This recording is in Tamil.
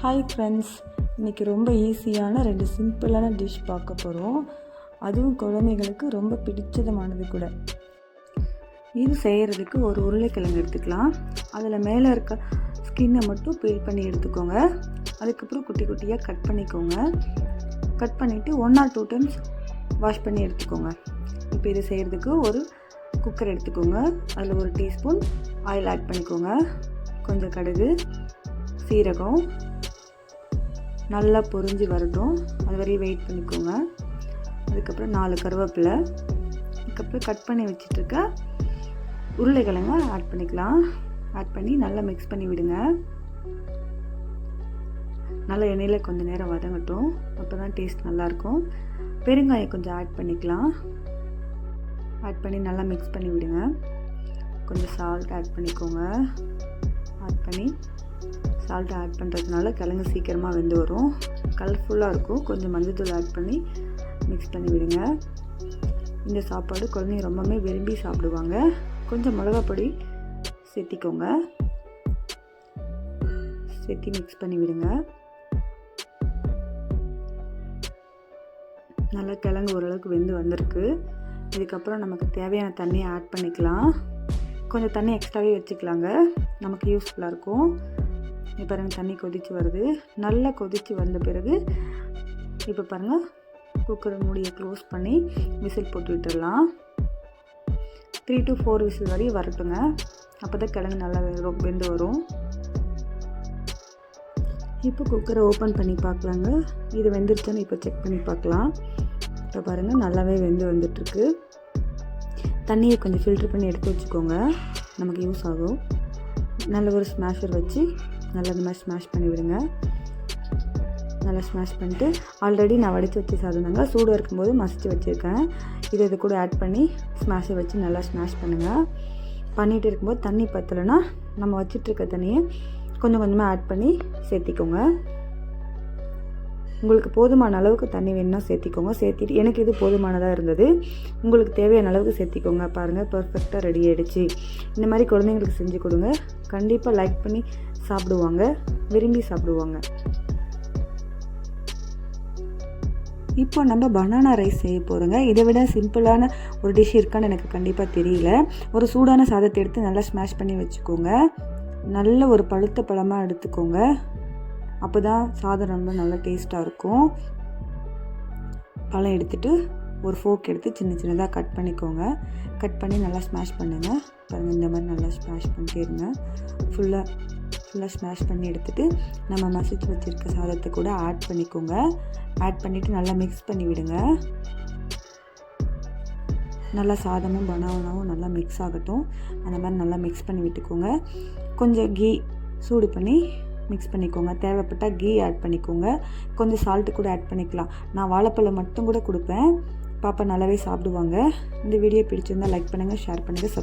ஹாய் ஃப்ரெண்ட்ஸ், இன்றைக்கி ரொம்ப ஈஸியான 2 சிம்பிளான டிஷ் பார்க்க போகிறோம். அதுவும் குழந்தைகளுக்கு ரொம்ப பிடிச்சதமானது கூட. இது செய்கிறதுக்கு ஒரு உருளைக்கிழங்கு எடுத்துக்கலாம். அதில் மேலே இருக்க ஸ்கின்னை மட்டும் பீல் பண்ணி எடுத்துக்கோங்க. அதுக்கப்புறம் குட்டி குட்டியாக கட் பண்ணிக்கோங்க. கட் பண்ணிவிட்டு 1 or 2 times வாஷ் பண்ணி எடுத்துக்கோங்க. இப்போ இது செய்கிறதுக்கு ஒரு குக்கர் எடுத்துக்கோங்க. அதில் 1 டீஸ்பூன் ஆயில் ஆட் பண்ணிக்கோங்க. கொஞ்சம் கடுகு, சீரகம் நல்லா பொரிஞ்சு வரட்டும். அது வரையும் வெயிட் பண்ணிக்கோங்க. அதுக்கப்புறம் 4 கருவேப்பிலை, அதுக்கப்புறம் கட் பண்ணி வச்சுட்ருக்க உருளைக்கிழங்க ஆட் பண்ணிக்கலாம். ஆட் பண்ணி நல்லா மிக்ஸ் பண்ணி விடுங்க. நல்லா எண்ணெயில் கொஞ்சம் நேரம் வதங்கட்டும். அப்போ தான் டேஸ்ட் நல்லாயிருக்கும். பெருங்காயம் கொஞ்சம் ஆட் பண்ணிக்கலாம். ஆட் பண்ணி நல்லா மிக்ஸ் பண்ணி விடுங்க. கொஞ்சம் சால்ட் ஆட் பண்ணிக்கோங்க. ஆட் பண்ணி சால்ட் ஆட் பண்ணுறதுனால கிழங்கு சீக்கிரமாக வெந்து வரும். கலர்ஃபுல்லாக இருக்கும். கொஞ்சம் மஞ்சள்தூள் ஆட் பண்ணி மிக்ஸ் பண்ணி விடுங்க. இந்த சாப்பாடு குழந்தைங்க ரொம்பவே விரும்பி சாப்பிடுவாங்க. கொஞ்சம் மிளகாப்பொடி சேர்த்திக்கோங்க. சேர்த்தி மிக்ஸ் பண்ணி விடுங்க. நல்லா கிழங்கு ஓரளவுக்கு வெந்து வந்திருக்கு. இதுக்கப்புறம் நமக்கு தேவையான தண்ணியை ஆட் பண்ணிக்கலாம். கொஞ்சம் தண்ணி எக்ஸ்ட்ராவே வச்சுக்கலாங்க, நமக்கு யூஸ்ஃபுல்லாக இருக்கும். இப்போ பாருங்கள், தண்ணி கொதித்து வருது. நல்லா கொதித்து வந்த பிறகு இப்போ பாருங்கள், குக்கர் மூடியை க்ளோஸ் பண்ணி விசில் போட்டு விட்டுடலாம். 3 to 4 விசில் வரையும் வரட்டுங்க. அப்போ தான் கிழங்கு நல்லா வெந்து வரும். இப்போ குக்கரை ஓப்பன் பண்ணி பார்க்கலாங்க. இது வெந்துருச்சுன்னு இப்போ செக் பண்ணி பார்க்கலாம். இப்போ பாருங்கள், நல்லாவே வெந்து வந்துட்டுருக்கு. தண்ணியை கொஞ்சம் ஃபில்ட்ரு பண்ணி எடுத்து வச்சுக்கோங்க, நமக்கு யூஸ் ஆகும். நல்ல ஒரு ஸ்மாஷர் வச்சு நல்லா இந்த மாதிரி ஸ்மாஷ் பண்ணி விடுங்க. நல்லா ஸ்மாஷ் பண்ணிட்டு, ஆல்ரெடி நான் வடித்து வச்சு சாதம் தாங்க, சூடாக இருக்கும்போது மசிச்சு வச்சுருக்கேன். இது கூட ஆட் பண்ணி ஸ்மாஷை வச்சு நல்லா ஸ்மாஷ் பண்ணுங்கள். பண்ணிகிட்டு இருக்கும்போது தண்ணி பற்றலைன்னா நம்ம வச்சிட்ருக்க தண்ணியை கொஞ்சம் கொஞ்சமாக ஆட் பண்ணி சேர்த்திக்கோங்க. உங்களுக்கு போதுமான அளவுக்கு தண்ணி வேணும்னா சேர்த்திக்கோங்க. சேர்த்திட்டு எனக்கு இது போதுமானதாக இருந்தது. உங்களுக்கு தேவையான அளவுக்கு சேர்த்திக்கோங்க. பாருங்கள், பர்ஃபெக்டாக ரெடி ஆகிடுச்சு. இந்த மாதிரி குழந்தைங்களுக்கு செஞ்சு கொடுங்க. கண்டிப்பாக லைக் பண்ணி சாப்பிடுவாங்க, விரும்பி சாப்பிடுவாங்க. இப்போ நம்ம பனானா ரைஸ் செய்ய போகிறோங்க. இதை விட சிம்பிளான ஒரு டிஷ் இருக்கான்னு எனக்கு கண்டிப்பாக தெரியல. ஒரு சூடான சாதத்தை எடுத்து நல்லா ஸ்மாஷ் பண்ணி வச்சுக்கோங்க. நல்ல ஒரு பழுத்த பழமாக எடுத்துக்கோங்க. அப்போ தான் சாதம் ரொம்ப நல்லா டேஸ்ட்டாக இருக்கும். பழம் எடுத்துகிட்டு ஒரு ஃபோர்க் எடுத்து சின்ன சின்னதாக கட் பண்ணிக்கோங்க. கட் பண்ணி நல்லா ஸ்மாஷ் பண்ணுங்கள். பாருங்கள், இந்த மாதிரி நல்லா ஸ்மாஷ் பண்ணிட்டே இருங்க. ஃபுல்லாக ஸ்மாஷ் பண்ணி எடுத்துகிட்டு நம்ம மசிச்சு வச்சுருக்க சாதத்தை கூட ஆட் பண்ணிக்கோங்க. ஆட் பண்ணிவிட்டு நல்லா மிக்ஸ் பண்ணி விடுங்க. நல்லா சாதமும் பனானாவும் நல்லா மிக்ஸ் ஆகட்டும். அந்த மாதிரி நல்லா மிக்ஸ் பண்ணி விட்டுக்கோங்க. கொஞ்சம் கீ சூடு பண்ணி மிக்ஸ் பண்ணிக்கோங்க. தேவைப்பட்டால் கீ ஆட் பண்ணிக்கோங்க. கொஞ்சம் சால்ட்டு கூட ஆட் பண்ணிக்கலாம். நான் வாழைப்பழம் மட்டும் கூட கொடுப்பேன். பாப்பா நல்லாவே சாப்பிடுவாங்க. இந்த வீடியோ பிடிச்சிருந்தால் லைக் பண்ணுங்கள், ஷேர் பண்ணுங்கள், சப்ஸ்கிரைப்